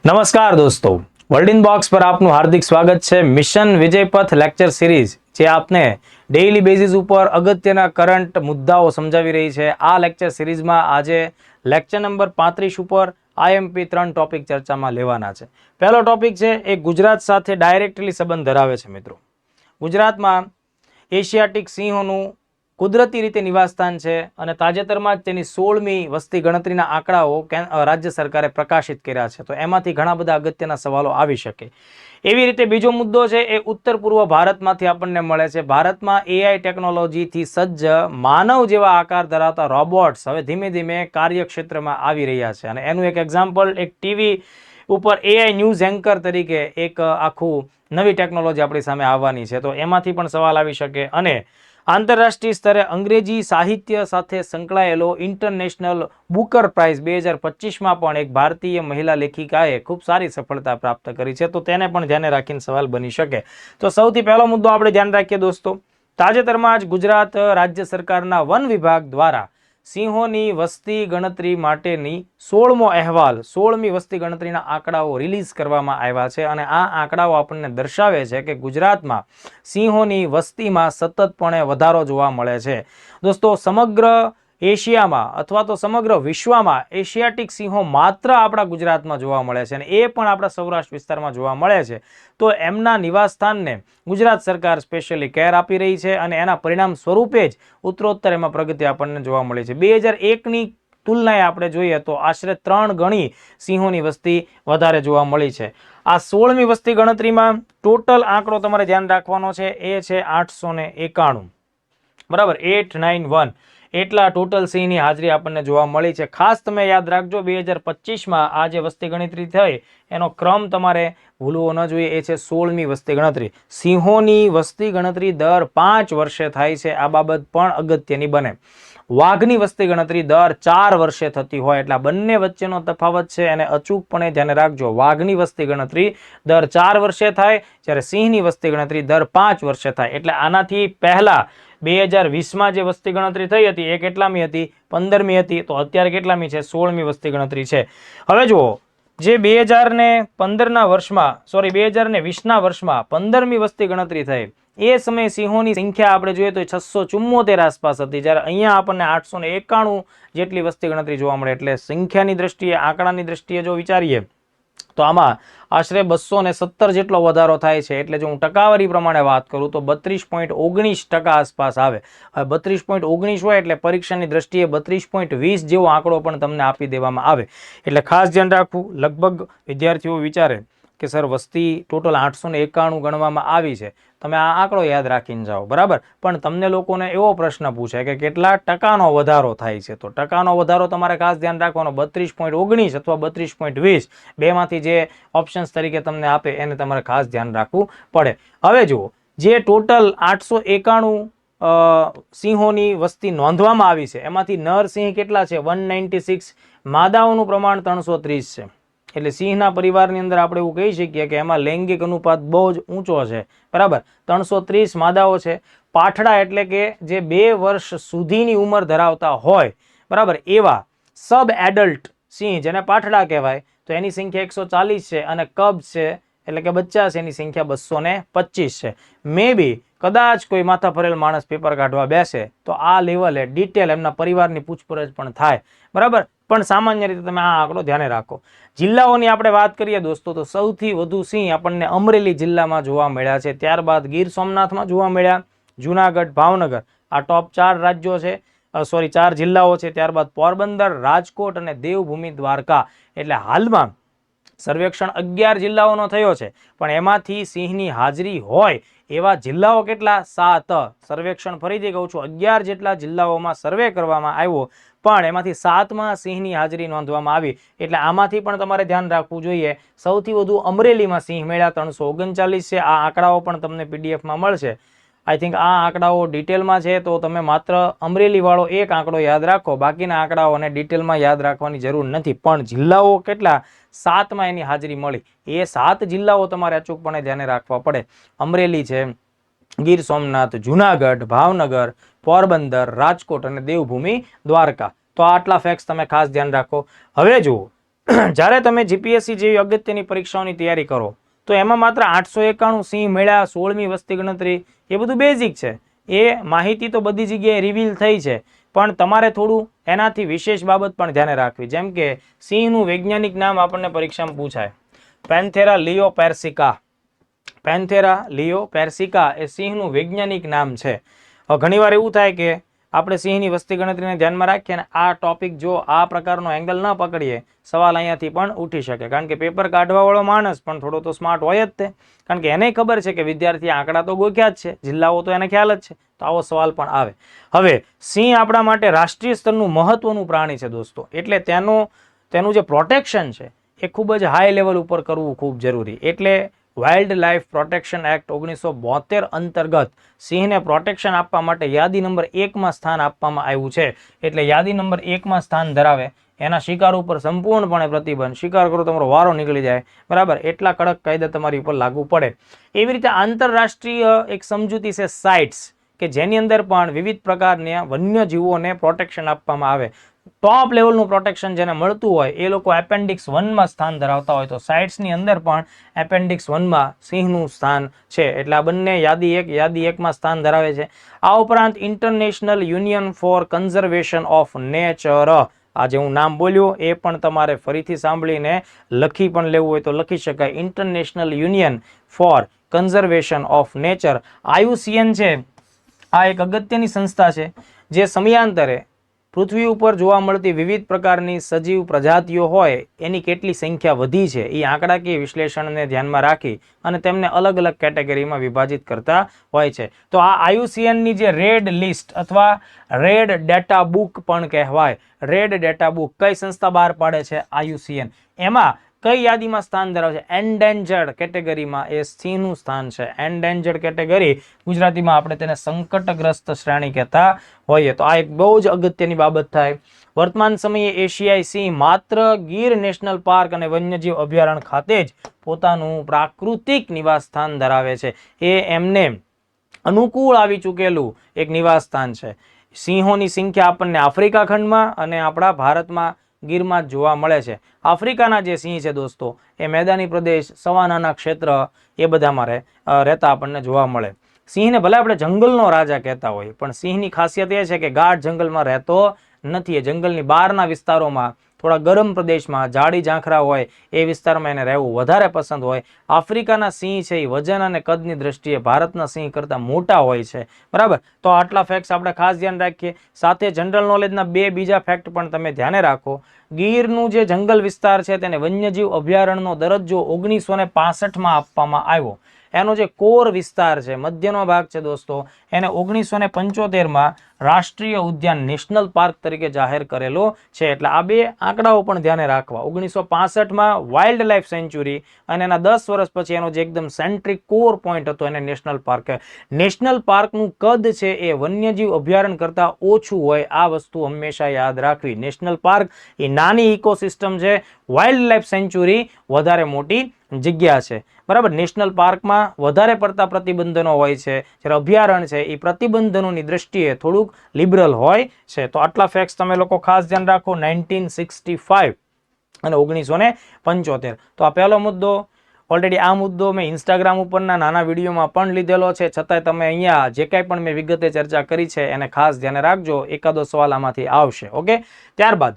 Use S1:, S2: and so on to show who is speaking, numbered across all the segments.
S1: નમસ્કાર દોસ્તો, world in box પર આપનું હાર્દિક સ્વાગત છે। મિશન વિજયપથ લેક્ચર સિરીઝ જે આપને ડેઇલી બેઝિસ ઉપર અગત્યના કરંટ મુદ્દાઓ સમજાવી રહી છે। આ લેક્ચર સિરીઝમાં આજે લેક્ચર નંબર 35 ઉપર આઈએમપી 3 ટોપિક ચર્ચામાં લેવાના છે। પહેલો ટોપિક છે એ ગુજરાત સાથે ડાયરેક્ટલી સંબંધ ધરાવે છે। મિત્રો, ગુજરાતમાં એશિયાટિક સિંહોનું કુદરતી રીતે નિવાસસ્થાન છે અને તાજેતરમાં જ તેની 16મી વસ્તી ગણતરીના આંકડાઓ રાજ્ય સરકારે પ્રકાશિત કર્યા છે। તો એમાંથી ઘણા બધા અગત્યના સવાલો આવી શકે। એવી રીતે બીજો મુદ્દો છે એ ઉત્તર પૂર્વ ભારતમાંથી આપણને મળે છે। ભારતમાં એઆઈ ટેકનોલોજીથી સજ્જ માનવ જેવા આકાર ધરાવતા રોબોટ્સ હવે ધીમે ધીમે કાર્યક્ષેત્રમાં આવી રહ્યા છે અને એનું એક એક્ઝામ્પલ એક ટીવી ઉપર એઆઈ ન્યૂઝ એન્કર તરીકે એક આખું નવી ટેકનોલોજી આપણી સામે આવવાની છે। તો એમાંથી પણ સવાલ આવી શકે। અને આંતરરાષ્ટ્રીય સ્તરે અંગ્રેજી સાહિત્ય સાથે સંકળાયેલો ઇન્ટરનેશનલ બુકર પ્રાઇઝ 2025માં પણ એક ભારતીય મહિલા લેખિકાએ ખૂબ સારી સફળતા પ્રાપ્ત કરી છે। તો તેને પણ ધ્યાને રાખીને સવાલ બની શકે। તો સૌથી પહેલો મુદ્દો આપણે ધ્યાન રાખીએ દોસ્તો, તાજેતરમાં જ ગુજરાત રાજ્ય સરકારના વન વિભાગ દ્વારા સિંહોની વસ્તી ગણતરી માટેની 16મો અહેવાલ 16મી વસ્તી ગણતરીના આંકડાઓ રિલીઝ કરવામાં આવ્યા છે અને આ આંકડાઓ આપણને દર્શાવે છે કે ગુજરાતમાં સિંહોની વસ્તીમાં સતતપણે વધારો જોવા મળે છે। દોસ્તો, સમગ્ર એશિયામાં અથવા તો સમગ્ર વિશ્વમાં એશિયાટિક સિંહો માત્ર આપણા ગુજરાતમાં જોવા મળે છે અને એ પણ આપણા સૌરાષ્ટ્ર વિસ્તારમાં જોવા મળે છે। તો એમના નિવાસસ્થાનને ગુજરાત સરકાર સ્પેશિયલી કેર આપી રહી છે અને એના પરિણામ સ્વરૂપે જ ઉત્તરોત્તર એમાં પ્રગતિ આપણને જોવા મળી છે। 2001ની તુલનાએ આપણે જોઈએ તો આશરે 3 ગણી સિંહોની વસ્તી વધારે જોવા મળી છે। આ 16મી વસ્તી ગણતરીમાં ટોટલ આંકડો તમારે ધ્યાન રાખવાનો છે એ છે 891, બરાબર, 891 એટલા ટોટલ સિંહની હાજરી આપણને જોવા મળી છે। ખાસ તમે યાદ રાખજો, 2025માં આ જે વસ્તી ગણતરી થઈ એનો ક્રમ તમારે ભૂલવો ન જોઈએ, એ છે 16મી વસ્તી ગણતરી। સિંહોની વસ્તી ગણતરી દર 5 વર્ષે થાય છે, આ બાબત પણ અગત્યની બને। વાઘની વસ્તી ગણતરી દર 4 વર્ષે થતી હોય એટલે બંને વચ્ચેનો તફાવત છે એને અચૂકપણે ધ્યાને રાખજો। વાઘની વસ્તી ગણતરી દર 4 વર્ષે થાય જ્યારે સિંહની વસ્તી ગણતરી દર 5 વર્ષે થાય। એટલે આનાથી પહેલા 2020માં જે વસ્તી ગણતરી થઈ હતી એ કેટલામી હતી? 15મી હતી। તો અત્યારે કેટલામી છે? 16મી વસ્તી ગણતરી છે। હવે જુઓ, જે 2015ના વર્ષમાં 2020ના વર્ષમાં 15મી વસ્તી ગણતરી થઈ એ સમયે સિંહોની સંખ્યા આપણે જોઈએ તો 674 આસપાસ હતી, જ્યારે અહીંયા આપણને 891 જેટલી વસ્તી ગણતરી જોવા મળે। એટલે સંખ્યાની દ્રષ્ટિએ, આંકડાની દ્રષ્ટિએ જો વિચારીએ તો આમાં આશરે 217 જેટલો વધારો થાય છે। એટલે જો હું ટકાવારી પ્રમાણે વાત કરું તો 32.19% આસપાસ આવે। હવે 32.19 હોય એટલે પરીક્ષાની દ્રષ્ટિએ 32.20 જેવો આંકડો પણ તમને આપી દેવામાં આવે। એટલે ખાસ ધ્યાન રાખવું। લગભગ વિદ્યાર્થીઓ વિચારે કે સર વસ્તી ટોટલ 891 ગણવામાં આવી છે, તમે આ આંકડો યાદ રાખીને જાઓ, બરાબર, પણ તમને લોકોને એવો પ્રશ્ન પૂછે કે કેટલા ટકાનો વધારો થાય છે, તો ટકાનો વધારો તમારે ખાસ ધ્યાન રાખવાનો 32.19 અથવા 32.20 બેમાંથી જે ઓપ્શન્સ તરીકે તમને આપે એને તમારે ખાસ ધ્યાન રાખવું પડે। હવે જુઓ, જે ટોટલ 891 સિંહોની વસ્તી નોંધવામાં આવી છે એમાંથી નર સિંહ કેટલા છે? 196, માદાઓનું પ્રમાણ 330 છે। એટલે સિંહના પરિવારની અંદર આપણે એવું કહી શકીએ કે એમાં લૈંગિક અનુપાત બહુ જ ઊંચો છે, બરાબર। 330 માદાઓ છે। પાઠડા એટલે કે જે 2 વર્ષ સુધીની ઉંમર ધરાવતા હોય, બરાબર, એવા સબ એડલ્ટ સિંહ જેને પાઠડા કહેવાય, તો એની સંખ્યા 140 છે અને કબ છે એટલે કે બચ્ચા છે એની સંખ્યા 225 છે। મે બી કદાચ કોઈ માથા ફરેલ માણસ પેપર કાઢવા બેસે તો આ લેવલે ડિટેલ એમના પરિવારની પૂછપરછ પણ થાય, બરાબર, પણ સામાન્ય રીતે તમે આ આંકડો ધ્યાને રાખો। જિલ્લાઓની આપણે વાત કરીએ દોસ્તો તો સૌથી વધુ સિંહ આપણને અમરેલી જિલ્લામાં જોવા મળ્યા છે, ત્યારબાદ ગીર સોમનાથમાં જોવા મળ્યા, જુનાગઢ, ભાવનગર, આ ટોપ 4 રાજ્યો છે, 4 જિલ્લાઓ છે। ત્યારબાદ પોરબંદર, રાજકોટ અને દેવભૂમિ દ્વારકા। એટલે હાલમાં સર્વેક્ષણ 11 જિલ્લાઓનો થયો છે, પણ એમાંથી સિંહની હાજરી હોય એવા જિલ્લાઓ કેટલા? 7। સર્વેક્ષણ ફરીથી કહું છું, 11 જેટલા જિલ્લાઓમાં સર્વે કરવામાં આવ્યો, પણ એમાંથી 7માં સિંહની હાજરી નોંધવામાં આવી। એટલે આમાંથી પણ તમારે ધ્યાન રાખવું જોઈએ। સૌથી વધુ અમરેલીમાં સિંહ મળ્યા 339 છે। આ આંકડાઓ પણ તમને પીડીએફમાં મળશે। આઈ થિંક આ આંકડાઓ ડિટેલમાં છે તો તમે માત્ર અમરેલી વાળો એક આંકડો યાદ રાખો, બાકીના આંકડાઓને ડિટેલમાં યાદ રાખવાની જરૂર નથી। પણ જિલ્લાઓ કેટલા? 7માં એની હાજરી મળી। એ 7 જિલ્લાઓ તમારે અચૂકપણે ધ્યાને રાખવા પડે। અમરેલી છે, ગીર સોમનાથ, જુનાગઢ, ભાવનગર, પોરબંદર, રાજકોટ અને દેવભૂમિ દ્વારકા। તો આટલા ફેક્ટ્સ તમે ખાસ ધ્યાન રાખો। હવે જુઓ, જ્યારે તમે જીપીએસસી જેવી અગત્યની પરીક્ષાઓની તૈયારી કરો તો એમાં માત્ર 891 સિંહ મળ્યા, 16મી વસ્તી ગણતરી, એ બધું બેઝિક છે. એ માહિતી તો બધી જગ્યાએ રિવીલ થઈ છે, પણ તમારે થોડું એનાથી વિશેષ બાબત પણ ધ્યાને રાખવી. જેમ કે સિંહનું વૈજ્ઞાનિક નામ આપણને પરીક્ષામાં પૂછાય, પેન્થેરા લિયો પેર્સિકા. પેન્થેરા લિયો પેર્સિકા એ સિંહનું વૈજ્ઞાનિક નામ છે. ઘણીવાર એવું થાય કે આપણે સિંહની વસ્તી ગણતરીને ધ્યાનમાં રાખીએ અને આ ટોપિક જો આ પ્રકારનો એંગલ ન પકડીએ, સવાલ અહીંયાથી પણ ઉઠી શકે. કારણ કે પેપર કાઢવાવાળો માણસ પણ થોડો તો સ્માર્ટ હોય જ તે, કારણ કે એને ખબર છે કે વિદ્યાર્થી આંકડા તો ગોખ્યા જ છે, જિલ્લાઓ તો એને ખ્યાલ જ છે, તો આવો સવાલ પણ આવે. હવે સિંહ આપણા માટે રાષ્ટ્રીય સ્તરનું મહત્વનું પ્રાણી છે દોસ્તો, એટલે તેનું જે પ્રોટેક્શન છે એ ખૂબ જ હાઈ લેવલ ઉપર કરવું ખૂબ જરૂરી. એટલે વાઇલ્ડ લાઇફ પ્રોટેક્શન એક્ટ 1972 અંતર્ગત સિંહને પ્રોટેક્શન આપવા માટે યાદી નંબર 1માં સ્થાન આપવામાં આવ્યું છે. એટલે યાદી નંબર 1માં સ્થાન ધરાવે એના શિકાર ઉપર સંપૂર્ણપણે પ્રતિબંધ. શિકાર કરો તમારો વારો નીકળી જાય, બરાબર, એટલા કડક કાયદા તમારી ઉપર લાગુ પડે. એવી રીતે આંતરરાષ્ટ્રીય એક સમજૂતી છે સાઇટ્સ, કે જેની અંદર પણ વિવિધ પ્રકારના વન્યજીવોને પ્રોટેક્શન આપવામાં આવે. ટોપ લેવલનું પ્રોટેક્શન જેને મળતું હોય એ લોકો એપેન્ડિક્સ 1માં સ્થાન ધરાવતા હોય, તો સાઇટ્સની અંદર પણ એપેન્ડિક્સ 1માં સિંહનું સ્થાન છે. એટલે આ બંને યાદી 1માં સ્થાન ધરાવે છે. આ ઉપરાંત international union for conservation of nature, આજે હું નામ બોલ્યો એ પણ તમારે ફરીથી સાંભળીને લખી પણ લેવું હોય તો લખી શકાય. International union for conservation of nature, IUCN છે. આ એક અગત્યની સંસ્થા છે જે સમયાંતરે પૃથ્વી ઉપર જોવા મળતી વિવિધ પ્રકારની સજીવ પ્રજાતિઓ હોય એની કેટલી સંખ્યા વધી છે એ આંકડાકીય વિશ્લેષણને ધ્યાનમાં રાખી અને તેમને અલગ અલગ કેટેગરીમાં વિભાજિત કરતા હોય છે. તો આ IUCNની જે રેડ લિસ્ટ અથવા રેડ ડેટા બુક પણ કહેવાય, રેડ ડેટા બુક કઈ સંસ્થા બહાર પાડે છે? IUCN. એમાં કઈ યાદીમાં સ્થાન ધરાવે છે? એન્ડેન્જર્ડ કેટેગરીમાં એ સિંહનું સ્થાન છે. એન્ડેન્જર્ડ કેટેગરી, ગુજરાતીમાં આપણે તેને સંકટગ્રસ્ત શ્રેણી કહેતા હોઈએ. તો આ એક બહુ જ અગત્યની બાબત થાય. વર્તમાન સમયે એશિયાઈ સિંહ માત્ર ગીર નેશનલ પાર્ક અને વન્યજીવ અભયારણ્ય ખાતે જ પોતાનું પ્રાકૃતિક નિવાસ સ્થાન ધરાવે છે. એ એમને અનુકૂળ આવી ચૂકેલું એક નિવાસ સ્થાન છે. સિંહોની સંખ્યા આપણને આફ્રિકા ખંડમાં અને આપણા ભારતમાં ગીરમાં જ જોવા મળે છે. આફ્રિકાના જે સિંહ છે દોસ્તો એ મેદાની પ્રદેશ, સવાનાના ક્ષેત્ર એ બધામાં રહેતા આપણને જોવા મળે. સિંહને ભલે આપણે જંગલનો રાજા કહેતા હોઈએ, પણ સિંહની ખાસિયત એ છે કે ગાઢ જંગલમાં રહેતો નથી. એ જંગલની બહારના વિસ્તારોમાં, થોડા ગરમ પ્રદેશમાં, ઝાડી ઝાંખરા હોય એ વિસ્તારમાં એને રહેવું વધારે પસંદ હોય. આફ્રિકાના સિંહ છે એ વજન અને કદની દ્રષ્ટિએ ભારતના સિંહ કરતાં મોટા હોય છે, બરાબર. તો આટલા ફેક્ટ્સ આપણે ખાસ ધ્યાન રાખીએ. સાથે જનરલ નોલેજના બે બીજા ફેક્ટ પણ તમે ધ્યાને રાખો. ગીરનું જે જંગલ વિસ્તાર છે તેને વન્યજીવ અભયારણ્યનો દરજ્જો 1965માં આપવામાં આવ્યો. એનો જે કોર વિસ્તાર છે, મધ્યનો ભાગ છે દોસ્તો, એને 1975માં રાષ્ટ્રીય ઉદ્યાન નેશનલ પાર્ક તરીકે જાહેર કરેલો છે. એટલે આ બે આંકડાઓ પણ ધ્યાને રાખવા. 1965માં વાઇલ્ડ લાઇફ સેન્ચ્યુરી અને એના 10 વર્ષ પછી એનો જે એકદમ સેન્ટ્રિક કોર પોઈન્ટ હતો એને નેશનલ પાર્ક. નેશનલ પાર્કનું કદ છે એ વન્યજીવ અભયારણ્ય કરતાં ઓછું હોય, આ વસ્તુ હંમેશા યાદ રાખવી. નેશનલ પાર્ક એ નાની ઇકોસિસ્ટમ છે, વાઇલ્ડ લાઇફ સેન્ચ્યુરી વધારે મોટી જગ્યા છે, બરાબર. નેશનલ પાર્કમાં વધારે પડતા પ્રતિબંધનો હોય છે, જ્યારે અભયારણ્ય છે એ પ્રતિબંધનોની દ્રષ્ટિએ થોડુંક લિબરલ હોય છે. તો આટલા ફેક્ટ્સ તમે લોકો ખાસ ધ્યાન રાખો. 1965 અને 1975. તો આ પહેલો મુદ્દો. ઓલરેડી આ મુદ્દો મેં ઇન્સ્ટાગ્રામ ઉપરના નાના વિડીયોમાં પણ લીધેલો છે, છતાંય તમે અહીંયા જે કાંઈ પણ મેં વિગતે ચર્ચા કરી છે એને ખાસ ધ્યાને રાખજો. એકાદો સવાલ આમાંથી આવશે. ઓકે. ત્યારબાદ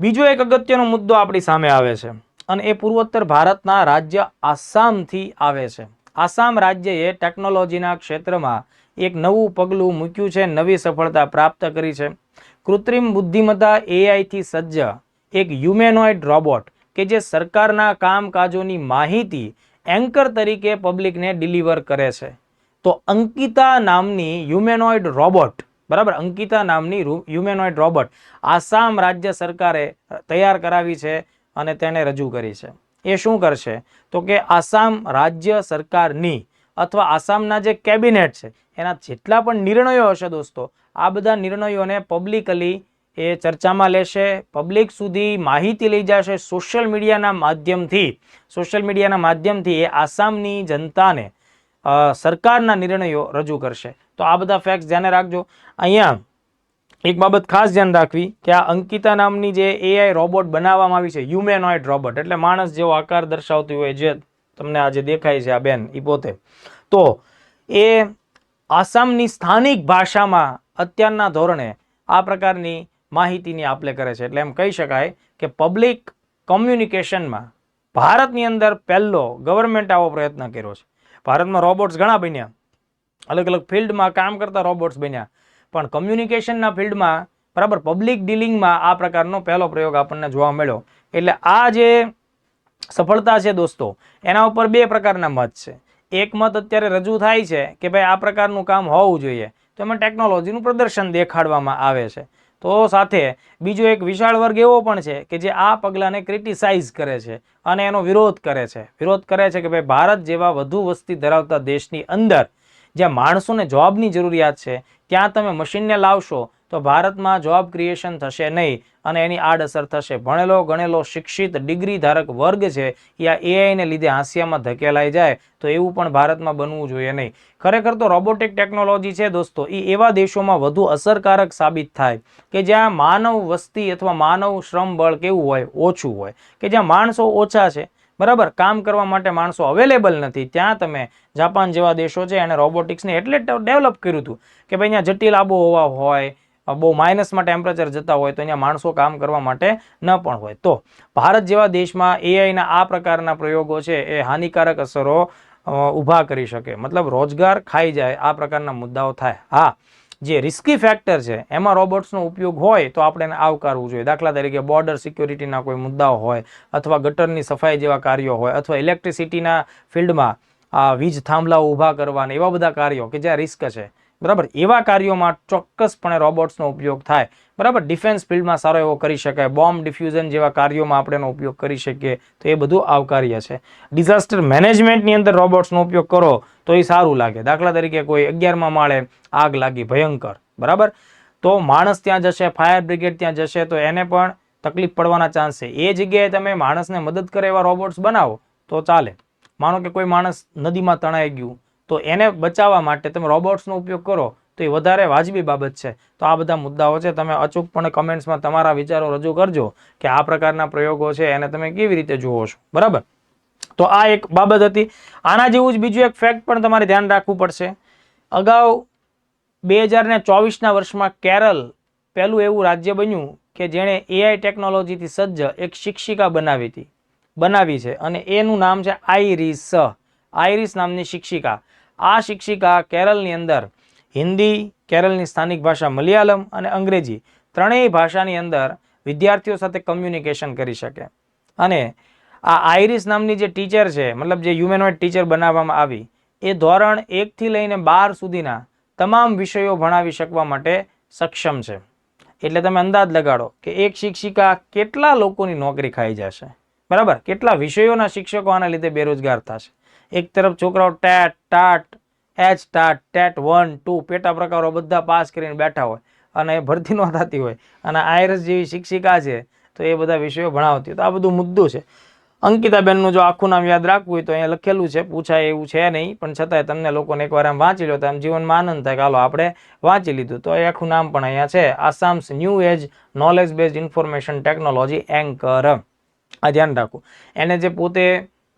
S1: બીજો એક અગત્યનો મુદ્દો આપણી સામે આવે છે અને એ પૂર્વોત્તર ભારતના રાજ્ય આસામથી આવે છે. આસામ રાજ્યએ ટેકનોલોજીના ક્ષેત્રમાં એક નવું પગલું મૂક્યું છે, નવી સફળતા પ્રાપ્ત કરી છે. કૃત્રિમ બુદ્ધિમત્તા AI થી સજ્જ એક હ્યુમેનોઇડ રોબોટ કે જે સરકારના કામકાજોની માહિતી એન્કર તરીકે પબ્લિકને ડિલિવર કરે છે. તો અંકિતા નામની હ્યુમેનોઇડ રોબોટ, બરાબર, અંકિતા નામની હ્યુમેનોઇડ રોબોટ આસામ રાજ્ય સરકારે તૈયાર કરાવી છે અને તેને રજૂ કરી છે. એ શું કરશે? તો કે આસામ રાજ્ય સરકારની અથવા આસામના જે કેબિનેટ છે એના જેટલા પણ નિર્ણયો હશે દોસ્તો, આ બધા નિર્ણયોને પબ્લિકલી એ ચર્ચામાં લેશે, પબ્લિક સુધી માહિતી લઈ જશે. સોશિયલ મીડિયાના માધ્યમથી એ આસામની જનતાને સરકારના નિર્ણયો રજૂ કરશે. તો આ બધા ફેક્ટ્સ ધ્યાને રાખજો. અહીંયા એક બાબત ખાસ ધ્યાન રાખવી કે આ અંકિતા નામની જે એઆઈ રોબોટ બનાવવામાં આવી છે, હ્યુમેનોઇડ રોબોટ એટલે માણસ જેવો આકાર દર્શાવતી હોય, જે તમને આજે દેખાય છે આ બેન એ પોતે, તો એ આસામની સ્થાનિક ભાષામાં અત્યારના ધોરણે આ પ્રકારની માહિતીની આપલે કરે છે. એટલે એમ કહી શકાય કે પબ્લિક કોમ્યુનિકેશનમાં ભારતની અંદર પહેલો ગવર્મેન્ટ આવો પ્રયત્ન કર્યો છે. ભારતમાં રોબોટ્સ ઘણા બન્યા, અલગ અલગ ફિલ્ડમાં કામ કરતા રોબોટ્સ બન્યા, પણ કમ્યુનિકેશનના ફિલ્ડમાં બરાબર પબ્લિક ડીલિંગમાં આ પ્રકારનો પહેલો પ્રયોગ આપણને જોવા મળ્યો. એટલે આ જે સફળતા છે દોસ્તો, એના ઉપર બે પ્રકારના મત છે. એક મત અત્યારે રજૂ થાય છે કે ભાઈ આ પ્રકારનું કામ હોવું જોઈએ, તો એમાં ટેકનોલોજીનું પ્રદર્શન દેખાડવામાં આવે છે. તો સાથે બીજો એક વિશાળ વર્ગ એવો પણ છે કે જે આ પગલાંને ક્રિટિસાઇઝ કરે છે અને એનો વિરોધ કરે છે. વિરોધ કરે છે કે ભાઈ ભારત જેવા વધુ વસ્તી ધરાવતા દેશની અંદર જ્યાં માણસોને જોબની જરૂરિયાત છે, ત્યાં તમે મશીનને લાવશો તો ભારતમાં જોબ ક્રિએશન થશે નહીં અને એની આડઅસર થશે. ભણેલો ગણેલો શિક્ષિત ડિગ્રી ધારક વર્ગ છે એ આ એઆઈને લીધે હાંસિયામાં ધકેલાઈ જાય, તો એવું પણ ભારતમાં બનવું જોઈએ નહીં. ખરેખર તો રોબોટિક ટેકનોલોજી છે દોસ્તો, એ એવા દેશોમાં વધુ અસરકારક સાબિત થાય કે જ્યાં માનવ વસ્તી અથવા માનવ શ્રમ બળ કેવું હોય, ઓછું હોય, કે જ્યાં માણસો ઓછા છે, બરાબર, કામ કરવા માટે માણસો અવેલેબલ નથી. ત્યાં તમે જાપાન જેવા દેશો છે એને રોબોટિક્સને એટલે ડેવલપ કર્યું હતું કે ભાઈ અહીંયા જટિલ આબોહવા હોય, બહુ માઇનસમાં ટેમ્પરેચર જતા હોય, તો અહીંયા માણસો કામ કરવા માટે ન પણ હોય. તો ભારત જેવા દેશમાં એઆઈના આ પ્રકારના પ્રયોગો છે એ હાનિકારક અસરો ઊભા કરી શકે, મતલબ રોજગાર ખાઈ જાય, આ પ્રકારના મુદ્દાઓ થાય. હા, જે રિસ્કી ફેક્ટર છે એમાં રોબોટ્સનો ઉપયોગ હોય તો આપણે એને આવકારવું જોઈએ. દાખલા તરીકે બોર્ડર સિક્યોરિટીના કોઈ મુદ્દાઓ હોય, અથવા ગટરની સફાઈ જેવા કાર્યો હોય, અથવા ઇલેક્ટ્રિસિટીના ફિલ્ડમાં વીજ થાંભલાઓ ઊભા કરવાના એવા બધા કાર્યો કે જ્યાં રિસ્ક છે, બરાબર, એવા કાર્યોમાં ચોક્કસપણે રોબોટ્સનો ઉપયોગ થાય. બરાબર, ડિફેન્સ ફિલ્ડમાં સારો એવો કરી શકાય, બોમ્બ ડિફ્યુઝન જેવા કાર્યોમાં આપણે એનો ઉપયોગ કરી શકીએ, તો એ બધું આવકાર્ય છે. ડિઝાસ્ટર મેનેજમેન્ટની અંદર રોબોટ્સનો ઉપયોગ કરો તો એ સારું લાગે. દાખલા તરીકે કોઈ 11મા માળે આગ લાગી ભયંકર, બરાબર, તો માણસ ત્યાં જશે, ફાયર બ્રિગેડ ત્યાં જશે, તો એને પણ તકલીફ પડવાના ચાન્સ છે. એ જગ્યાએ તમે માણસને મદદ કરે એવા રોબોટ્સ બનાવો તો ચાલે. માનો કે કોઈ માણસ નદીમાં તણાઈ ગયું, તો એને બચાવવા માટે તમે રોબોટ્સનો ઉપયોગ કરો તો એ વધારે વાજબી બાબત છે. તો આ બધા મુદ્દાઓ છે, તમે અચૂકપણે કમેન્ટ્સમાં તમારા વિચારો રજૂ કરજો કે આ પ્રકારના પ્રયોગો છે એને તમે કેવી રીતે જુઓ છો, બરાબર. તો આ એક બાબત હતી. આના જેવું જ બીજું એક ફેક્ટ પણ તમારે ધ્યાન રાખવું પડશે. અગાઉ 2024ના વર્ષમાં કેરળ પહેલું એવું રાજ્ય બન્યું કે જેણે એઆઈ ટેકનોલોજીથી સજ્જ એક શિક્ષિકા બનાવી છે, અને એનું નામ છે આઈરિસ. આઈરિસ નામની શિક્ષિકા. આ શિક્ષિકા કેરળની અંદર હિન્દી, કેરળની સ્થાનિક ભાષા મલયાલમ અને અંગ્રેજી ત્રણેય ભાષાની અંદર વિદ્યાર્થીઓ સાથે કમ્યુનિકેશન કરી શકે. અને આ આઈરિસ નામની જે ટીચર છે, મતલબ જે હ્યુમેનોઇડ ટીચર બનાવવામાં આવી, એ ધોરણ 1 થી લઈને 12 સુધીના તમામ વિષયો ભણાવી શકવા માટે સક્ષમ છે. એટલે તમે અંદાજ લગાડો કે એક શિક્ષિકા કેટલા લોકોની નોકરી ખાઈ જશે, બરાબર, કેટલા વિષયોના શિક્ષકો આના લીધે બેરોજગાર થશે. એક તરફ છોકરાઓ ટેટ, ટાટ, ટાટ, ટેટ 1, 2 પેટા પ્રકારો બધા પાસ કરીને બેઠા હોય અને ભરતી ન થતી હોય, અને આઈરિસ જેવી શિક્ષિકા છે તો એ બધા વિષયો ભણાવતી હોય. તો આ બધું મુદ્દો છે. અંકિતાબેનનું જો આખું નામ યાદ રાખવું હોય તો અહીંયા લખેલું છે, પૂછાય એવું છે નહીં, પણ છતાંય તમને લોકોને એકવાર આમ વાંચી લો તો આમ જીવનમાં આનંદ થાય કે હાલો આપણે વાંચી લીધું. તો એ આખું નામ પણ અહીંયા છે, Assam's new age knowledge based information technology anchor. આ ધ્યાન રાખવું. એને જે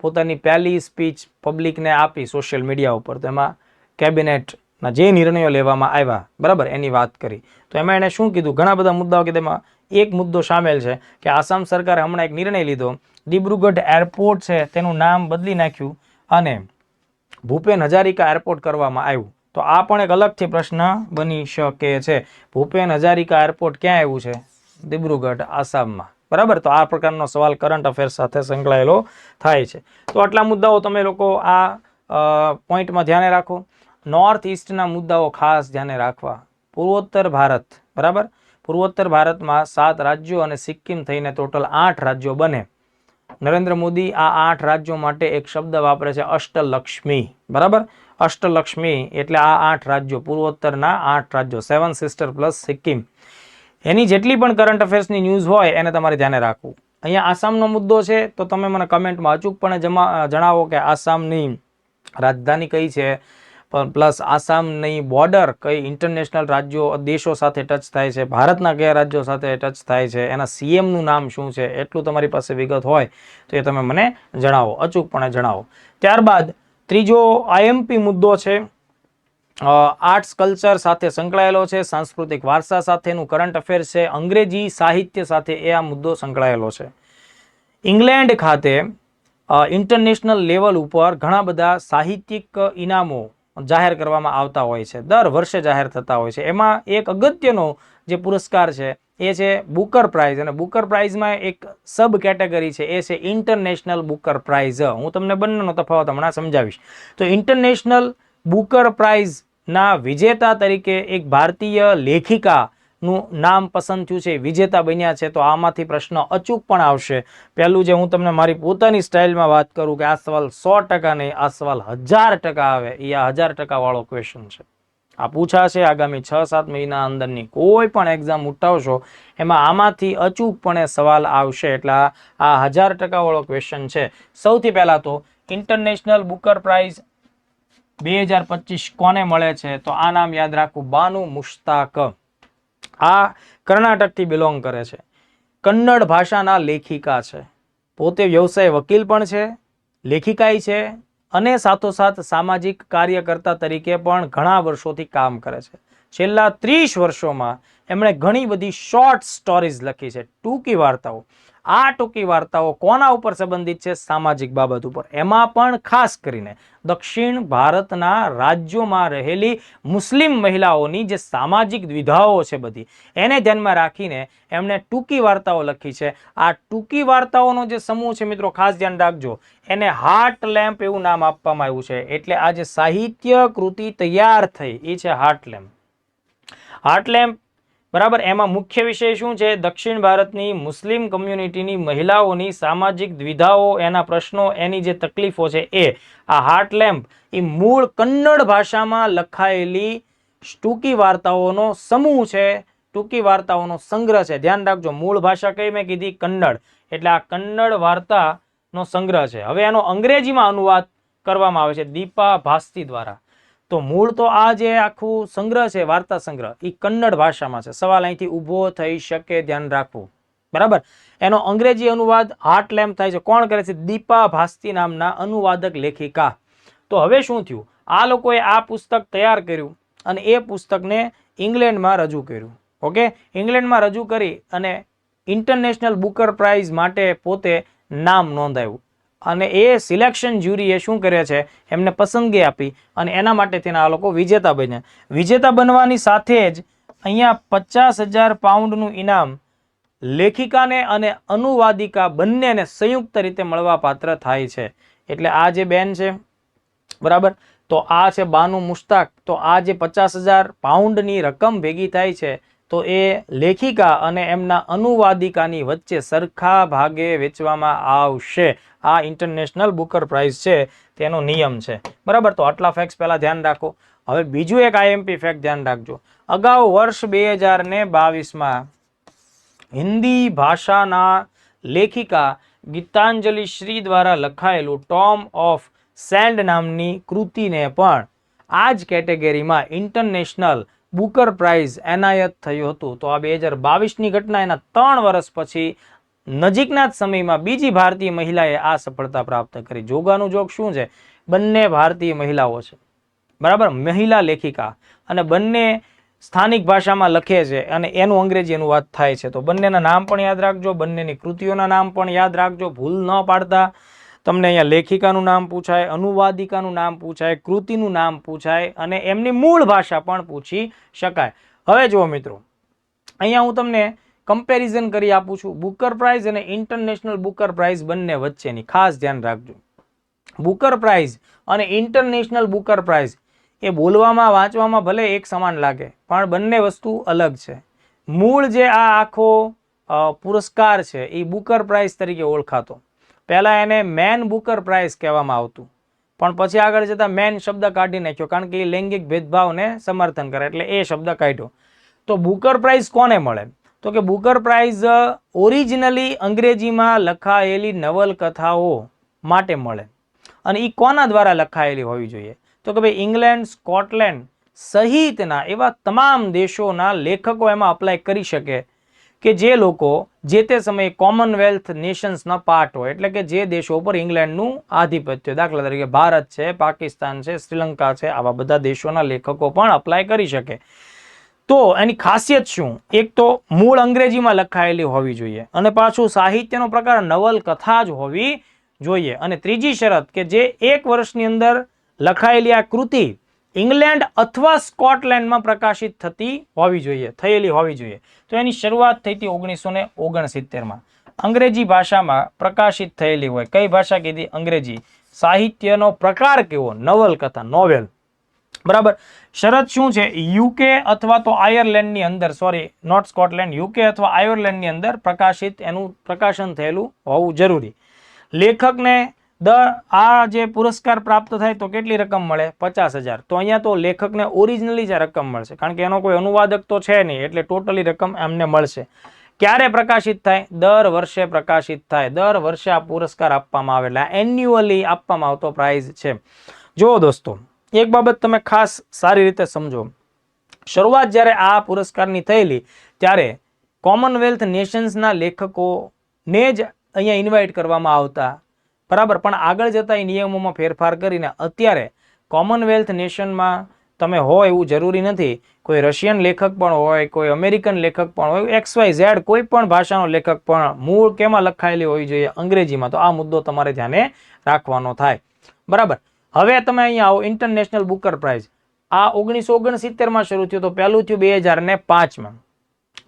S1: પોતાની પહેલી સ્પીચ પબ્લિકને આપી સોશિયલ મીડિયા ઉપર, તો એમાં કેબિનેટના જે નિર્ણયો લેવામાં આવ્યા, બરાબર, એની વાત કરી. તો એમાં એણે શું કીધું, ઘણા બધા મુદ્દાઓ કીધા. એમાં એક મુદ્દો સામેલ છે કે આસામ સરકારે હમણાં એક નિર્ણય લીધો, દિબ્રુગઢ એરપોર્ટ છે તેનું નામ બદલી નાખ્યું અને ભૂપેન હજારિકા એરપોર્ટ કરવામાં આવ્યું. તો આ પણ એક અલગથી પ્રશ્ન બની શકે છે. ભૂપેન હજારિકા એરપોર્ટ ક્યાં આવ્યું છે? દિબ્રુગઢ, આસામમાં, બરાબર. તો આ પ્રકારનો સવાલ કરંટ અફેર્સ સાથે સંકળાયેલો થાય છે. તો આટલા મુદ્દાઓ તમે લોકો આ પોઈન્ટમાં ધ્યાને રાખો. નોર્થ ઇસ્ટના મુદ્દાઓ ખાસ ધ્યાને રાખવા. પૂર્વોત્તર ભારત, બરાબર, પૂર્વોત્તર ભારતમાં 7 રાજ્યો અને સિક્કિમ થઈને ટોટલ 8 રાજ્યો બને. નરેન્દ્ર મોદી આ 8 રાજ્યો માટે એક શબ્દ વાપરે છે, અષ્ટલક્ષ્મી, બરાબર. અષ્ટલક્ષ્મી એટલે આ 8 રાજ્યો, પૂર્વોત્તરના 8 રાજ્યો, 7 સિસ્ટર પ્લસ સિક્કિમ. એની જેટલી પણ કરંટ અફેર્સની ન્યૂઝ હોય એને તમારે ધ્યાને રાખવું. અહીંયા આસામનો મુદ્દો છે તો તમે મને કમેન્ટમાં અચૂકપણે જણાવો કે આસામની રાજધાની કઈ છે, પ્લસ આસામની બોર્ડર કઈ ઇન્ટરનેશનલ રાજ્યો દેશો સાથે ટચ થાય છે, ભારતના કયા રાજ્યો સાથે ટચ થાય છે, એના સીએમનું નામ શું છે, એટલું તમારી પાસે વિગત હોય તો એ તમે મને જણાવો, અચૂકપણે જણાવો. ત્યારબાદ ત્રીજો આઈએમપી મુદ્દો છે, આર્ટ્સ કલ્ચર સાથે સંકળાયેલો છે, સાંસ્કૃતિક વારસા સાથેનું કરંટ અફેર છે, અંગ્રેજી સાહિત્ય સાથે એ આ મુદ્દો સંકળાયેલો છે. ઇંગ્લેન્ડ ખાતે ઇન્ટરનેશનલ લેવલ ઉપર ઘણા બધા સાહિત્યિક ઇનામો જાહેર કરવામાં આવતા હોય છે, દર વર્ષે જાહેર થતા હોય છે. એમાં એક અગત્યનો જે પુરસ્કાર છે એ છે બુકર પ્રાઇઝ, અને બુકર પ્રાઇઝમાં એક સબ કેટેગરી છે, એ છે ઇન્ટરનેશનલ બુકર પ્રાઇઝ. હું તમને બંનેનો તફાવત હમણાં સમજાવીશ. તો ઇન્ટરનેશનલ બુકર પ્રાઇઝના વિજેતા તરીકે એક ભારતીય લેખિકાનું નામ પસંદ થયું છે, વિજેતા બન્યા છે. તો આમાંથી પ્રશ્ન અચૂક પણ આવશે. પહેલું જે હું તમને મારી પોતાની સ્ટાઇલમાં વાત કરું કે આ સવાલ 100% નહીં, આ સવાલ 1000% આવે, એ આ 1000% વાળો ક્વેશ્ચન છે. આ પૂછાશે આગામી 6-7 મહિના અંદરની કોઈ પણ એક્ઝામ ઉઠાવશો એમાં આમાંથી અચૂકપણે સવાલ આવશે. એટલે આ 1000% વાળો ક્વેશ્ચન છે. સૌથી પહેલા તો ઇન્ટરનેશનલ બુકર પ્રાઇઝ 2025 કોને મળે છે? તો આ નામ યાદ રાખવું, બાનુ મુશ્તાક. આ કર્ણાટકથી બિલોંગ કરે છે, કન્નડ ભાષાના લેખિકા છે, પોતે વ્યવસાય વકીલ પણ છે, લેખિકાઈ છે, અને સાથોસાથ સામાજિક કાર્યકર્તા તરીકે પણ ઘણા વર્ષોથી કામ કરે છે. છેલ્લા 30 વર્ષોમાં એમણે ઘણી બધી શોર્ટ સ્ટોરીઝ લખી છે, ટૂંકી વાર્તાઓ. આ ટૂંકી વાર્તાઓ કોના ઉપર સંબંધિત છે? સામાજિક બાબત ઉપર. એમાં પણ ખાસ કરીને દક્ષિણ ભારતના રાજ્યોમાં રહેલી મુસ્લિમ મહિલાઓની જે સામાજિક દ્વિધાઓ છે બધી, એને ધ્યાનમાં રાખીને એમણે ટૂંકી વાર્તાઓ લખી છે. આ ટૂંકી વાર્તાઓનો જે સમૂહ છે મિત્રો, ખાસ ધ્યાન રાખજો, એને હાર્ટ લેમ્પ એવું નામ આપવામાં આવ્યું છે. એટલે આ જે સાહિત્ય કૃતિ તૈયાર થઈ એ છે હાર્ટ લેમ્પ. હાર્ટ લેમ્પ, બરાબર. એમાં મુખ્ય વિષય શું છે? દક્ષિણ ભારતની મુસ્લિમ કમ્યુનિટીની મહિલાઓની સામાજિક દ્વિધાઓ, એના પ્રશ્નો, એની જે તકલીફો છે એ. આ હાર્ટ લેમ્પ એ મૂળ કન્નડ ભાષામાં લખાયેલી ટૂંકી વાર્તાઓનો સમૂહ છે, ટૂંકી વાર્તાઓનો સંગ્રહ છે. ધ્યાન રાખજો, મૂળ ભાષા કઈ મેં કીધી? કન્નડ. એટલે આ કન્નડ વાર્તાનો સંગ્રહ છે. હવે એનો અંગ્રેજીમાં અનુવાદ કરવામાં આવે છે દીપા ભાસ્તી દ્વારા. તો મૂળ તો આ જે આખું સંગ્રહ છે, વાર્તા સંગ્રહ, એ કન્નડ ભાષામાં છે. સવાલ અહીંથી ઊભો થઈ શકે, ધ્યાન રાખવું, બરાબર. એનો અંગ્રેજી અનુવાદ હાર્ટ લેમ્પ થાય છે. કોણ કરે છે? દીપા ભાસ્તી નામના અનુવાદક લેખિકા. તો હવે શું થયું? આ લોકોએ આ પુસ્તક તૈયાર કર્યું અને એ પુસ્તકને ઇંગ્લેન્ડમાં રજૂ કર્યું. ઓકે, ઇંગ્લેન્ડમાં રજૂ કરી અને ઇન્ટરનેશનલ બુકર પ્રાઇઝ માટે પોતે નામ નોંધાયું. અને એ સિલેક્શન જ્યુરીએ શું કરે છે? એમને પસંદગી આપી અને એના માટે તેના આ લોકો વિજેતા બન્યા. વિજેતા બનવાની સાથે જ અહીંયા 50,000 પાઉન્ડનું ઇનામ લેખિકાને અને અનુવાદિકા બંનેને સંયુક્ત રીતે મળવા પાત્ર થાય છે. એટલે આ જે બેન છે, બરાબર, તો આ છે બાનુ મુશ્તાક. તો આ જે 50,000 પાઉન્ડની રકમ ભેગી થાય છે, તો એ લેખિકા અને એમના અનુવાદિકાની વચ્ચે સરખા ભાગે વેચવામાં આવશે. આ ઇન્ટરનેશનલ બુકર પ્રાઇઝ છે તેનો નિયમ છે, બરાબર. તો આટલા ફેક્ટ્સ પહેલા ધ્યાન રાખો. હવે બીજું એક આઈએમપી ફેક્ટ ધ્યાન રાખજો. અગાઉ વર્ષ 2022માં હિન્દી ભાષાના લેખિકા ગીતાંજલિ શ્રી દ્વારા લખાયેલું ટોમ ઓફ સેન્ડ નામની કૃતિને પણ આ જ કેટેગરીમાં ઇન્ટરનેશનલ બુકર પ્રાઇઝ એનાયત થયું હતું. તો આ 2022ની ઘટના, એના 3 વર્ષ પછી નજીકના જ સમયમાં બીજી ભારતીય મહિલાએ આ સફળતા પ્રાપ્ત કરી. જોગાનું જોગ શું છે? બંને ભારતીય મહિલાઓ છે, બરાબર, મહિલા લેખિકા, અને બંને સ્થાનિક ભાષામાં લખે છે અને એનું અંગ્રેજી અનુવાદ થાય છે. તો બંનેના નામ પણ યાદ રાખજો, બંનેની કૃતિઓના નામ પણ યાદ રાખજો, ભૂલ ન પાડતા. તમને અહીંયા લેખિકાનું નામ પૂછાય, અનુવાદિકાનું નામ પૂછાય, કૃતિનું નામ પૂછાય અને એમની મૂળ ભાષા પણ પૂછી શકાય. હવે જુઓ મિત્રો, અહીંયા હું તમને કમ્પેરિઝન કરી આપું છું બુકર પ્રાઇઝ અને ઇન્ટરનેશનલ બુકર પ્રાઇઝ બંને વચ્ચેની. ખાસ ધ્યાન રાખજો, બુકર પ્રાઇઝ અને ઇન્ટરનેશનલ બુકર પ્રાઇઝ એ બોલવામાં વાંચવામાં ભલે એક સમાન લાગે, પણ બંને વસ્તુ અલગ છે. મૂળ જે આ આખો પુરસ્કાર છે એ બુકર પ્રાઇઝ તરીકે ઓળખાતો. પહેલા એને મેન બુકર પ્રાઇઝ કહેવામાં આવતું, પણ પછી આગળ જતા મેન શબ્દ કાઢી નાખ્યો, કારણ કે એ લૈંગિક ભેદભાવને સમર્થન કરે એટલે એ શબ્દ કાઢ્યો. તો બુકર પ્રાઇઝ કોને મળે? તો કે બુકર પ્રાઇઝ ઓરિજિનલી અંગ્રેજીમાં લખાયેલી નવલકથાઓ માટે મળે. અને એ કોના દ્વારા લખાયેલી હોવી જોઈએ? તો કે ભાઈ ઇંગ્લેન્ડ, સ્કોટલેન્ડ સહિતના એવા તમામ દેશોના લેખકો એમાં અપ્લાય કરી શકે કે જે લોકો જે તે સમયે કોમનવેલ્થ નેશન્સના પાર્ટ હોય, એટલે કે જે દેશો ઉપર ઇંગ્લેન્ડનું આધિપત્ય, દાખલા તરીકે ભારત છે, પાકિસ્તાન છે, શ્રીલંકા છે, આવા બધા દેશોના લેખકો પણ અપ્લાય કરી શકે. તો એની ખાસિયત શું? એક તો મૂળ અંગ્રેજીમાં લખાયેલી હોવી જોઈએ, અને પાછું સાહિત્યનો પ્રકાર નવલકથા જ હોવી જોઈએ. અને ત્રીજી શરત કે જે 1 વર્ષની અંદર લખાયેલી આ કૃતિ ઇંગ્લેન્ડ અથવા સ્કોટલેન્ડમાં પ્રકાશિત થયેલી હોવી જોઈએ. તો એની શરૂઆત થઈ હતી 1969માં. અંગ્રેજી ભાષામાં પ્રકાશિત થયેલી હોય. કઈ ભાષા કીધી? અંગ્રેજી. સાહિત્યનો પ્રકાર કેવો? નવલકથા, નોવેલ. બરાબર. શરત શું છે? યુકે અથવા તો આયર્લેન્ડની અંદર, સોરી નોટ સ્કોટલેન્ડ, યુકે અથવા આયર્લેન્ડની અંદર એનું પ્રકાશન થયેલું હોવું જરૂરી. લેખકને આ જે પુરસ્કાર પ્રાપ્ત થાય તો કેટલી રકમ મળે? 50,000. તો અહીંયા તો લેખકને ઓરિજિનલી જ રકમ મળશે, કારણ કે એનો કોઈ અનુવાદક તો છે નહીં, એટલે ટોટલી રકમ એમને મળશે. ક્યારે પ્રકાશિત થાય? દર વર્ષે પ્રકાશિત થાય. દર વર્ષે આ પુરસ્કાર આપવામાં આવે, એટલે એન્યુઅલી આપવામાં આવતો પ્રાઇઝ છે. જુઓ દોસ્તો, એક બાબત તમે ખાસ સારી રીતે સમજો. શરૂઆત જ્યારે આ પુરસ્કારની થયેલી ત્યારે કોમનવેલ્થ નેશન્સના લેખકોને જ અહીંયા ઇન્વાઇટ કરવામાં આવતા. બરાબર. પણ આગળ જતા એ નિયમોમાં ફેરફાર કરીને અત્યારે કોમનવેલ્થ નેશનમાં તમે હોય એવું જરૂરી નથી. કોઈ રશિયન લેખક પણ હોય, કોઈ અમેરિકન લેખક પણ હોય, XYZ કોઈ પણ ભાષાનો લેખક પણ મૂળ કેમાં લખાયેલી હોવી જોઈએ? અંગ્રેજીમાં. તો આ મુદ્દો તમારે ધ્યાને રાખવાનો થાય. બરાબર. હવે તમે અહીંયા આવો. ઇન્ટરનેશનલ બુકર પ્રાઇઝ આ 1969માં શરૂ થયું. તો પહેલું થયું 2005માં.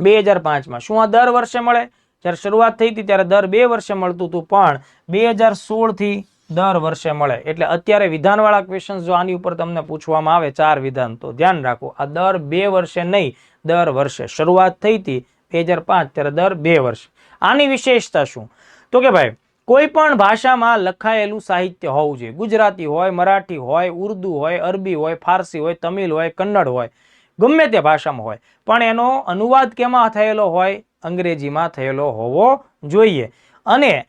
S1: 2005માં શું આ દર વર્ષે મળે? જ્યારે શરૂઆત થઈ હતી ત્યારે દર 2 વર્ષે મળતું હતું, પણ 2016થી દર વર્ષે મળે. એટલે અત્યારે વિધાનવાળા ક્વેશ્ચન જો આની ઉપર તમને પૂછવામાં આવે 4 વિધાન, તો ધ્યાન રાખો, આ દર 2 વર્ષે નહીં, દર વર્ષે. શરૂઆત થઈ હતી 2005, ત્યારે દર 2 વર્ષે. આની વિશેષતા શું? તો કે ભાઈ કોઈ પણ ભાષામાં લખાયેલું સાહિત્ય હોવું જોઈએ. ગુજરાતી હોય, મરાઠી હોય, ઉર્દુ હોય, અરબી હોય, ફારસી હોય, તમિલ હોય, કન્નડ હોય, ગમે તે ભાષામાં હોય, પણ એનો અનુવાદ કેમાં થયેલો હોય? અંગ્રેજીમાં થયેલો હોવો જોઈએ. અને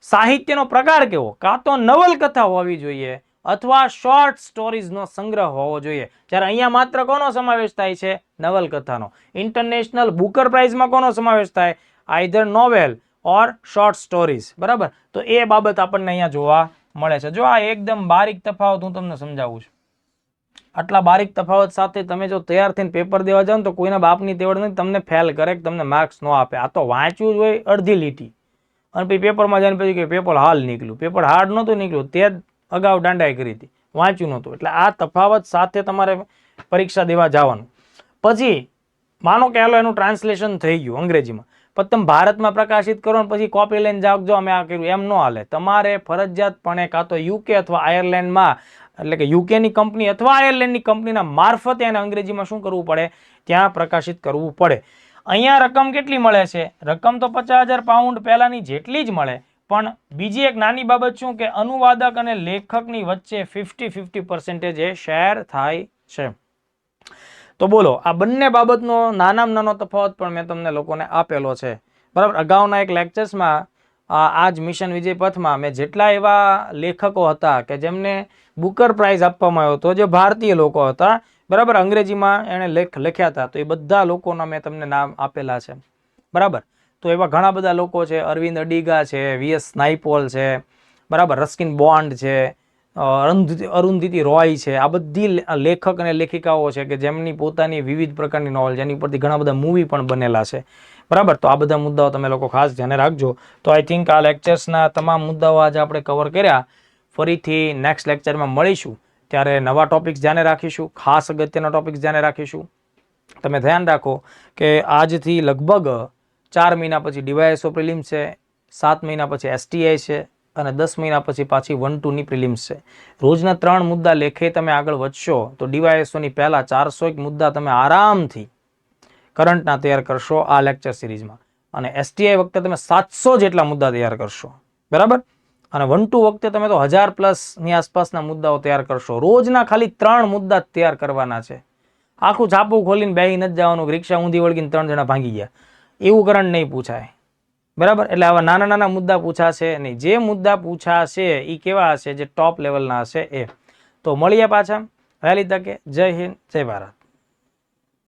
S1: સાહિત્યનો પ્રકાર કેવો? કાં તો નવલકથા હોવી જોઈએ અથવા શોર્ટ સ્ટોરીઝનો સંગ્રહ હોવો જોઈએ. જ્યારે અહીંયા માત્ર કોનો સમાવેશ થાય છે? નવલકથાનો. ઇન્ટરનેશનલ બુકર પ્રાઇઝમાં કોનો સમાવેશ થાય? આઈધર નોવેલ ઓર શોર્ટ સ્ટોરીઝ. બરાબર. તો એ બાબત આપણને અહીંયા જોવા મળે છે. જો આ એકદમ બારીક તફાવત હું તમને સમજાવું છું. આટલા બારીક તફાવત સાથે તમે જો તૈયાર થઈને પેપર દેવા જાવ ને તો કોઈના બાપની તેવડ નથી, તમને ફેલ કરે, તમને માર્ક્સ ન આપે. આ તો વાંચ્યું જ હોય અડધી લીટી, અને પછી પેપરમાં જઈને પછી કે પેપર હાલ નીકળ્યું. પેપર હાર્ડ નહોતું નીકળ્યું, તે જ અગાઉ દાંડાઈ કરી હતી, વાંચ્યું નહોતું. એટલે આ તફાવત સાથે તમારે પરીક્ષા દેવા જવાનું. પછી માનો કે હાલો એનું ટ્રાન્સલેશન થઈ ગયું અંગ્રેજીમાં, પણ તમે ભારતમાં પ્રકાશિત કરો ને પછી કોપી લઈને જાઓ, જો અમે આ કર્યું, એમ ન હાલે. તમારે ફરજિયાતપણે કાં તો યુકે અથવા આયર્લેન્ડમાં, એટલે કે યુકેની કંપની અથવા આયર્લેન્ડની કંપનીના મારફતે એને અંગ્રેજીમાં શું કરવું પડે? ત્યાં પ્રકાશિત કરવું પડે. અહીંયા રકમ કેટલી મળે છે? રકમ તો 50,000 પાઉન્ડ પહેલાની જેટલી જ મળે, પણ બીજી એક નાની બાબત શું કે અનુવાદક અને લેખકની વચ્ચે 50-50% એ શેર થાય છે. તો બોલો, આ બંને બાબતનો નાનામાં નાનો તફાવત પણ મેં તમને લોકોને આપેલો છે. બરાબર. અગાઉના એક લેક્ચર્સમાં આજ મિશન વિજય પથમાં મેં જેટલા એવા લેખકો હતા કે જેમને બુકર પ્રાઇઝ આપવામાં આવ્યો હતો, જે ભારતીય લોકો હતા, બરાબર, અંગ્રેજીમાં એણે લખ્યા હતા, તો એ બધા લોકોના મેં તમને નામ આપેલા છે. બરાબર. તો એવા ઘણા બધા લોકો છે. અરવિંદ અડીગા છે, VS નાઇપોલ છે, બરાબર, રસ્કિન બોન્ડ છે, અરુંધતી રોય છે. આ બધી લેખક અને લેખિકાઓ છે કે જેમની પોતાની વિવિધ પ્રકારની નોવેલ, જેની ઉપરથી ઘણા બધા મૂવી પણ બનેલા છે. બરાબર. તો આ બધા મુદ્દાઓ તમે લોકો ખાસ ધ્યાને રાખજો. તો આઈ થિંક આ લેક્ચર્સના તમામ મુદ્દાઓ આજે આપણે કવર કર્યા. ફરીથી નેક્સ્ટ લેક્ચરમાં મળીશું, ત્યારે નવા ટોપિક્સ ધ્યાને રાખીશું, ખાસ અગત્યના ટોપિક્સ ધ્યાને રાખીશું. તમે ધ્યાન રાખો કે આજથી લગભગ 4 મહિના પછી DYSO પ્રિલિમ્સ છે, 7 મહિના પછી STI છે, અને 10 મહિના પછી પાછી 1-2ની પ્રિલિમ્સ છે. રોજના 3 મુદ્દા લેખે તમે આગળ વધશો તો DYSOની પહેલા 401 મુદ્દા તમે આરામથી કરંટના તૈયાર કરશો આ લેક્ચર સિરીઝમાં, અને STI વખતે તમે 700 જેટલા મુદ્દા તૈયાર કરશો. બરાબર. અને 1-2 વખતે તમે તો 1000+ આસપાસના મુદ્દાઓ તૈયાર કરશો. રોજના ખાલી 3 મુદ્દા તૈયાર કરવાના છે. આખું છાપું ખોલીને બેહી નથી જવાનું, રિક્ષા ઊંધી વળગીને 3 જણા ભાંગી ગયા, એવું કરંટ નહીં પૂછાય. બરાબર. એટલે આવા નાના નાના મુદ્દા પૂછાશે નહીં. જે મુદ્દા પૂછાશે એ કેવા હશે? જે ટોપ લેવલના હશે એ. તો મળીએ પાછા વહેલી તકે. જય હિન્દ, જય ભારત.